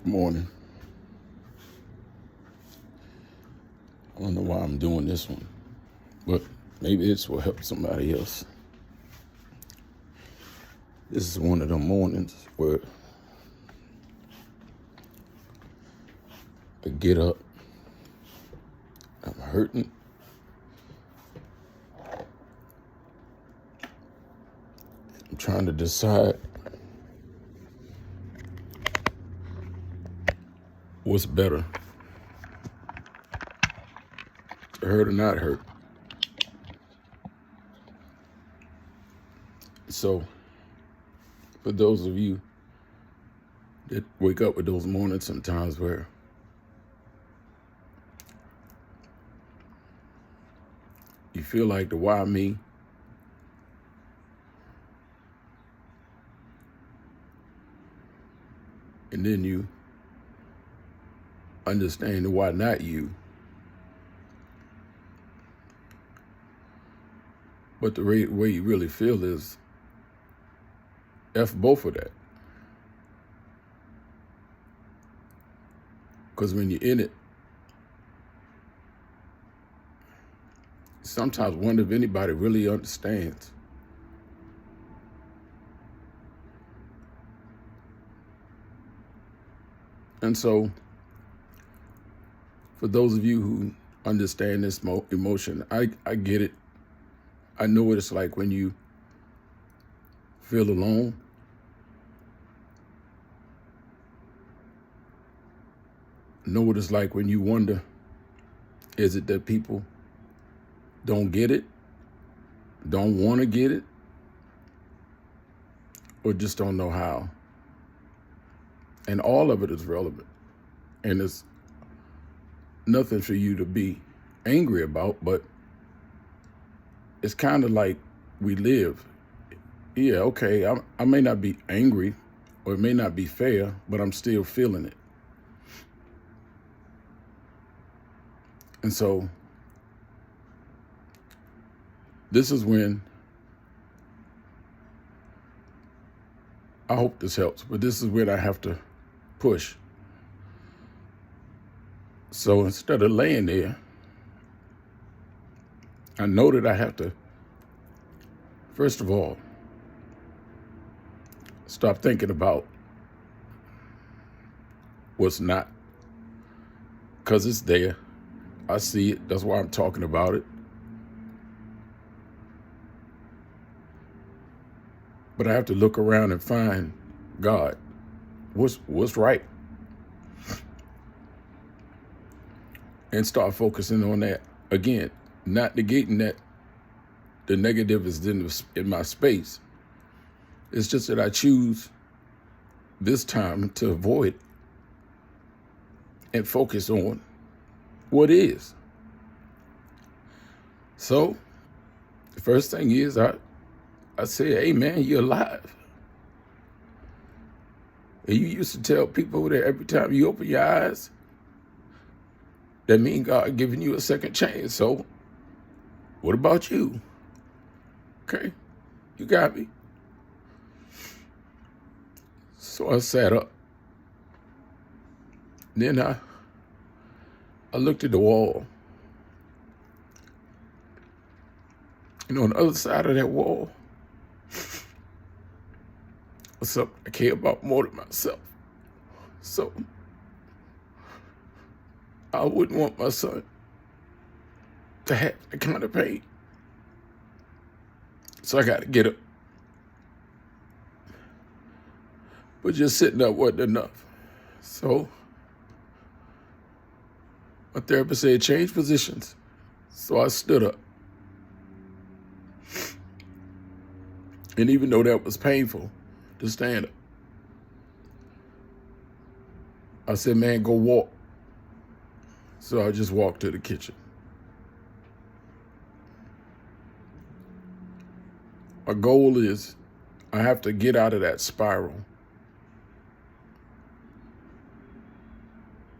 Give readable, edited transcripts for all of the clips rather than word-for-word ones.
Morning. I don't know why I'm doing this one, but maybe this will help somebody else. This is one of them mornings where I get up, I'm hurting, I'm trying to decide what's better, to hurt or not hurt. So, for those of you that wake up with those mornings sometimes where you feel like the why me, and then you understand the why not you, but the way you really feel is F both of that. Because when you're in it, sometimes wonder if anybody really understands. And so, for those of you who understand this emotion, I get it. I know what it's like when you feel alone. I know what it's like when you wonder, is it that people don't get it, don't want to get it, or just don't know how? And all of it is relevant. And it's nothing for you to be angry about, but it's kind of like we live. Yeah, okay, I may not be angry or it may not be fair, but I'm still feeling it. And so this is when, I hope this helps, but this is when I have to push. So instead of laying there, I know that I have to, first of all, stop thinking about what's not, because it's there. I see it. That's why I'm talking about it. But I have to look around and find God. What's right? And start focusing on that. Again, not negating that the negative is in my space. It's just that I choose this time to avoid and focus on what is. So the first thing is I say, hey man, you're alive. And you used to tell people that every time you open your eyes, that means God giving you a second chance. So what about you? Okay, you got me. So I sat up. Then I looked at the wall. And on the other side of that wall, was something I care about more than myself. So I wouldn't want my son to have that kind of pain. So I got to get up. But just sitting up wasn't enough. So my therapist said, change positions. So I stood up. And even though that was painful to stand up, I said, man, go walk. So I just walked to the kitchen. My goal is I have to get out of that spiral.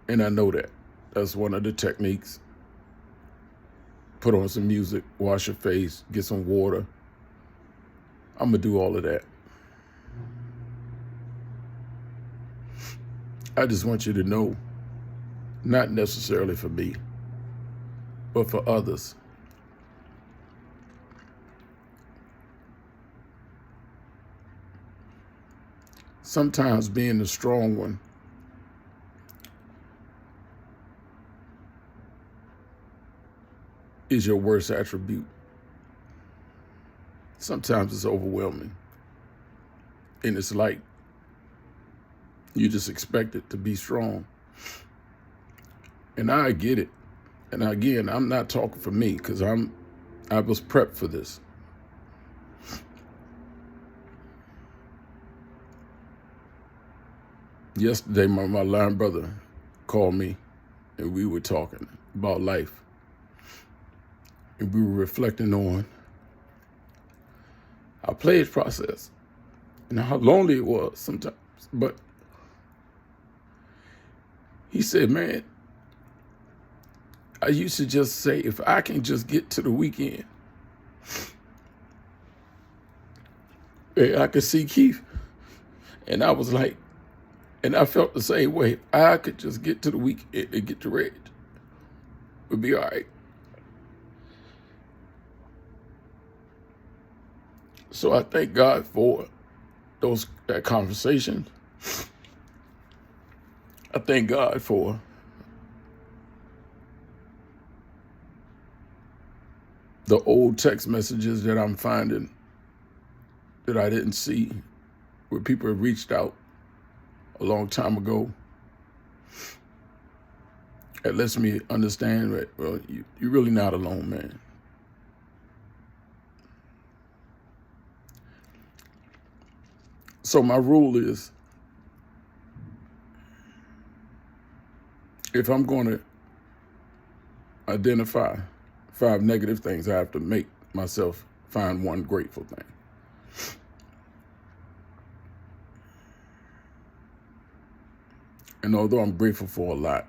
And I know that. That's one of the techniques. Put on some music, wash your face, get some water. I'm going to do all of that. I just want you to know, not necessarily for me, but for others, sometimes being the strong one is your worst attribute. Sometimes it's overwhelming. And it's like you just expect it to be strong. And I get it. And again, I'm not talking for me because I was prepped for this. Yesterday, my line brother called me and we were talking about life. And we were reflecting on our pledge process and how lonely it was sometimes. But he said, man, I used to just say, if I can just get to the weekend, I could see Keith. And I was like, and I felt the same way. If I could just get to the weekend and get to Reg, we'd be all right. So I thank God for that conversation. I thank God for the old text messages that I'm finding that I didn't see, where people have reached out a long time ago. It lets me understand that, well, you're really not alone, man. So my rule is, if I'm going to identify 5 negative things, I have to make myself find one grateful thing. And although I'm grateful for a lot,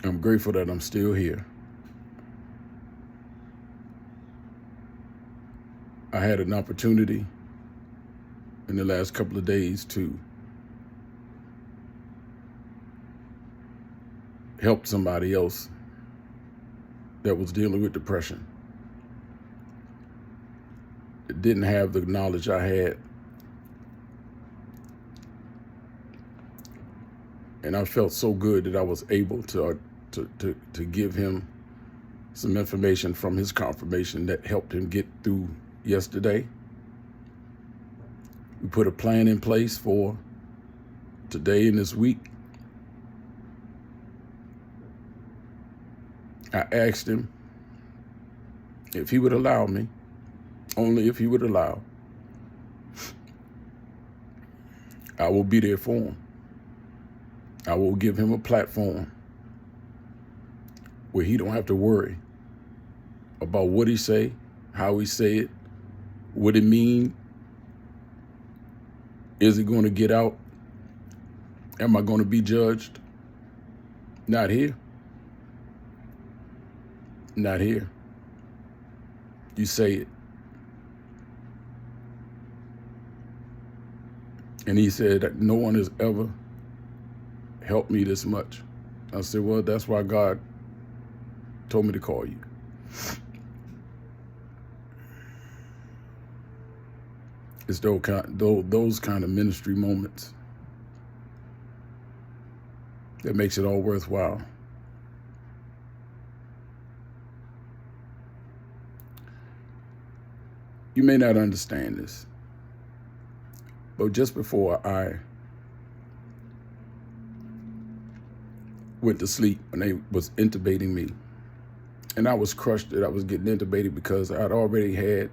I'm grateful that I'm still here. I had an opportunity in the last couple of days to help somebody else that was dealing with depression. It didn't have the knowledge I had. And I felt so good that I was able to give him some information from his confirmation that helped him get through yesterday. We put a plan in place for today and this week. I asked him if he would allow me, only if he would allow, I will be there for him. I will give him a platform where he don't have to worry about what he say, how he say it, what it mean. Is it going to get out? Am I going to be judged? Not here. Not here. You say it. And he said that no one has ever helped me this much. I said, well, that's why God told me to call you. It's those kind of ministry moments that makes it all worthwhile. You may not understand this, but just before I went to sleep, when they was intubating me, and I was crushed that I was getting intubated because I'd already had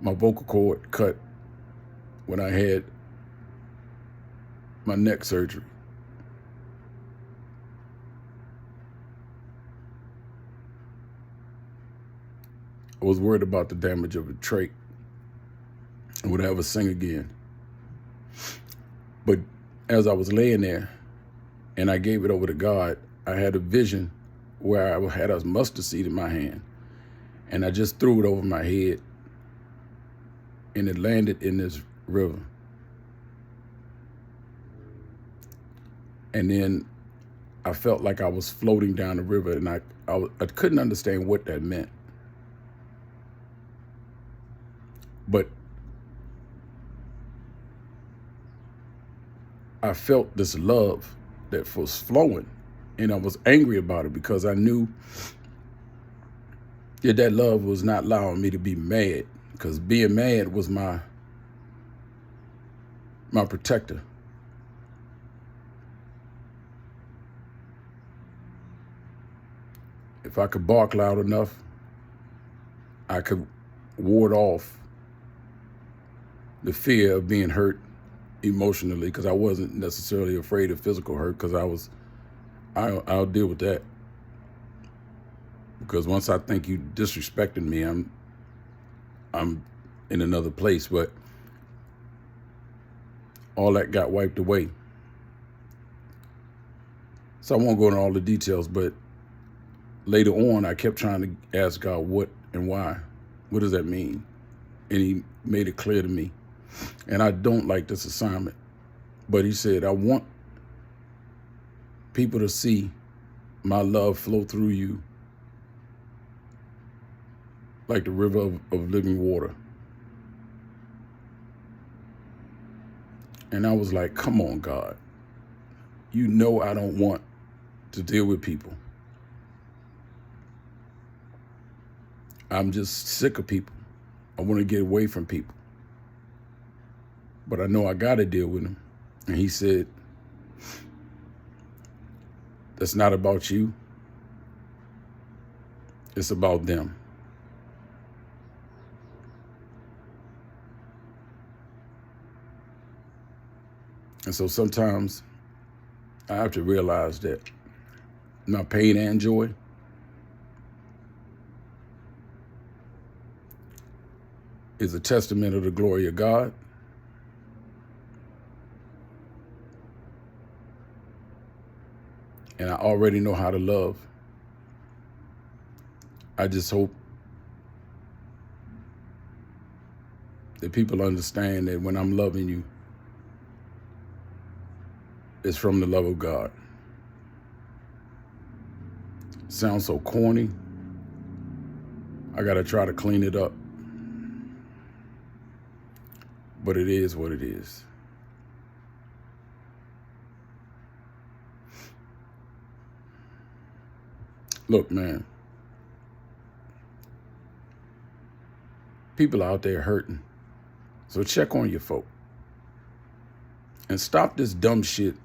my vocal cord cut when I had my neck surgery. I was worried about the damage of a trach and would I ever sing again. But as I was laying there and I gave it over to God, I had a vision where I had a mustard seed in my hand. And I just threw it over my head, and it landed in this river. And then I felt like I was floating down the river, and I couldn't understand what that meant. But I felt this love that was flowing, and I was angry about it because I knew that love was not allowing me to be mad, because being mad was my protector. If I could bark loud enough, I could ward off the fear of being hurt emotionally, because I wasn't necessarily afraid of physical hurt, because I'll deal with that. Because once I think you disrespecting me, I'm in another place. But all that got wiped away. So I won't go into all the details, but later on, I kept trying to ask God what and why. What does that mean? And he made it clear to me. And I don't like this assignment. But he said, I want people to see my love flow through you like the river of living water. And I was like, come on, God. You know I don't want to deal with people. I'm just sick of people. I want to get away from people. But I know I got to deal with them. And he said, that's not about you. It's about them. And so sometimes I have to realize that my pain and joy is a testament of the glory of God. And I already know how to love. I just hope that people understand that when I'm loving you, it's from the love of God. Sounds so corny. I got to try to clean it up. But it is what it is. Look, man. People out there hurting. So check on your folk. And stop this dumb shit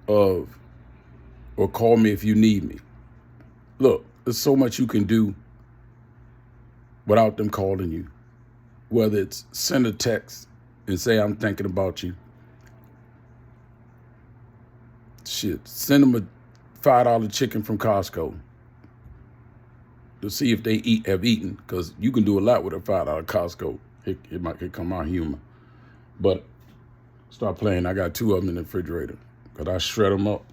of, or call me if you need me. Look, there's so much you can do without them calling you. Whether it's send a text and say, I'm thinking about you. Shit, send them a $5 chicken from Costco to see if they have eaten, because you can do a lot with a $5 Costco. It might come out human. But start playing. I got 2 of them in the refrigerator, because I shred them up.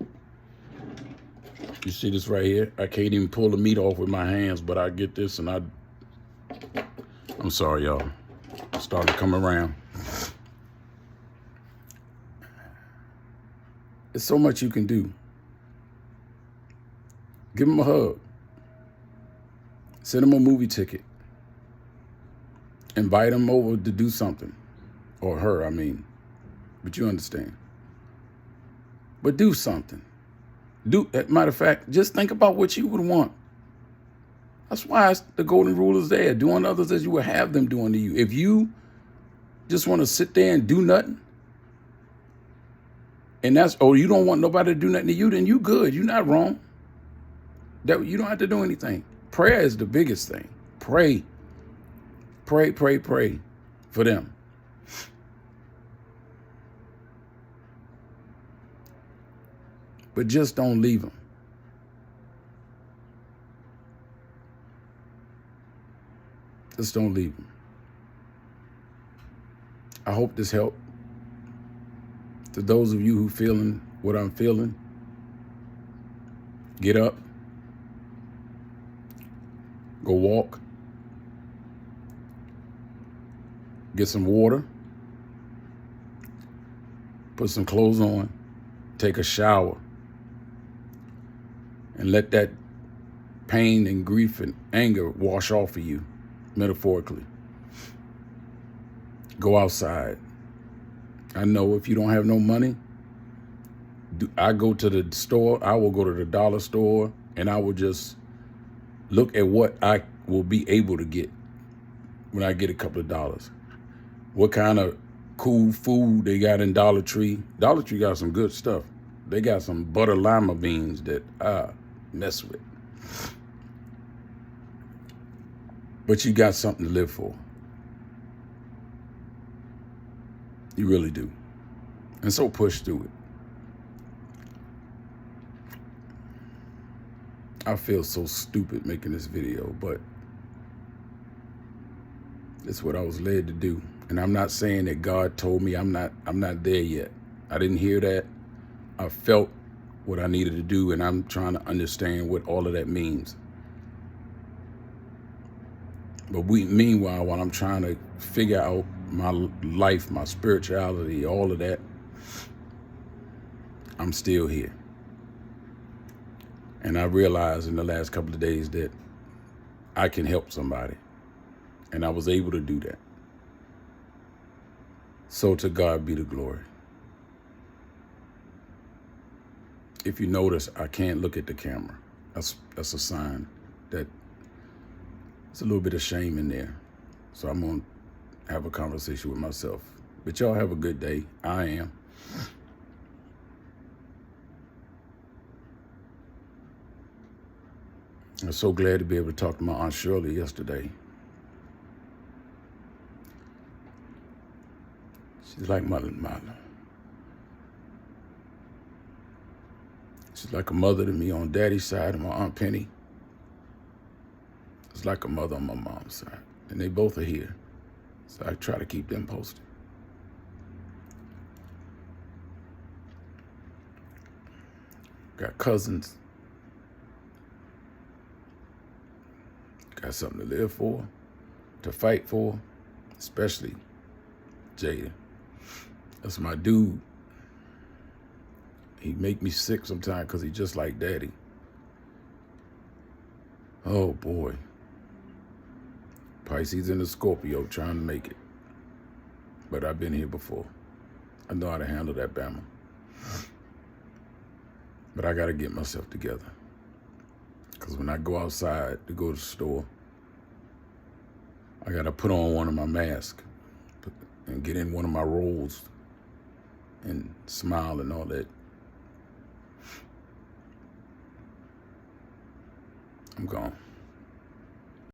You see this right here? I can't even pull the meat off with my hands, but I get this and I'm sorry, y'all. I started to come around. There's so much you can do. Give them a hug. Send them a movie ticket. Invite them over to do something. Or her, I mean. But you understand. But do something. Matter of fact, just think about what you would want. That's why the golden rule is there. Doing others as you would have them doing to you. If you just want to sit there and do nothing, and you don't want nobody to do nothing to you, then you good. You're not wrong. You don't have to do anything. Prayer is the biggest thing. Pray. Pray, pray, pray for them. But just don't leave them. Just don't leave them. I hope this helped. To those of you who feeling what I'm feeling, get up. Go walk, get some water, put some clothes on, take a shower, and let that pain and grief and anger wash off of you, metaphorically. Go outside. I know if you don't have no money, I go to the store, I will go to the dollar store, and I will just look at what I will be able to get when I get a couple of dollars. What kind of cool food they got in Dollar Tree. Dollar Tree got some good stuff. They got some butter lima beans that I mess with. But you got something to live for. You really do. And so push through it. I feel so stupid making this video, but it's what I was led to do. And I'm not saying that God told me. I'm not there yet. I didn't hear that. I felt what I needed to do, and I'm trying to understand what all of that means. But meanwhile, while I'm trying to figure out my life, my spirituality, all of that, I'm still here. And I realized in the last couple of days that I can help somebody. And I was able to do that. So to God be the glory. If you notice, I can't look at the camera. That's a sign that there's a little bit of shame in there. So I'm going to have a conversation with myself. But y'all have a good day. I am. I'm so glad to be able to talk to my Aunt Shirley yesterday. She's like my she's like a mother to me on Daddy's side, and my Aunt Penny is like a mother on my mom's side. And they both are here. So I try to keep them posted. Got cousins. Got something to live for, to fight for, especially Jada. That's my dude. He make me sick sometimes because he just like Daddy. Oh boy. Pisces and a Scorpio trying to make it. But I've been here before. I know how to handle that Bama. But I got to get myself together. Because when I go outside to go to the store, I got to put on one of my masks and get in one of my roles and smile and all that. I'm gone.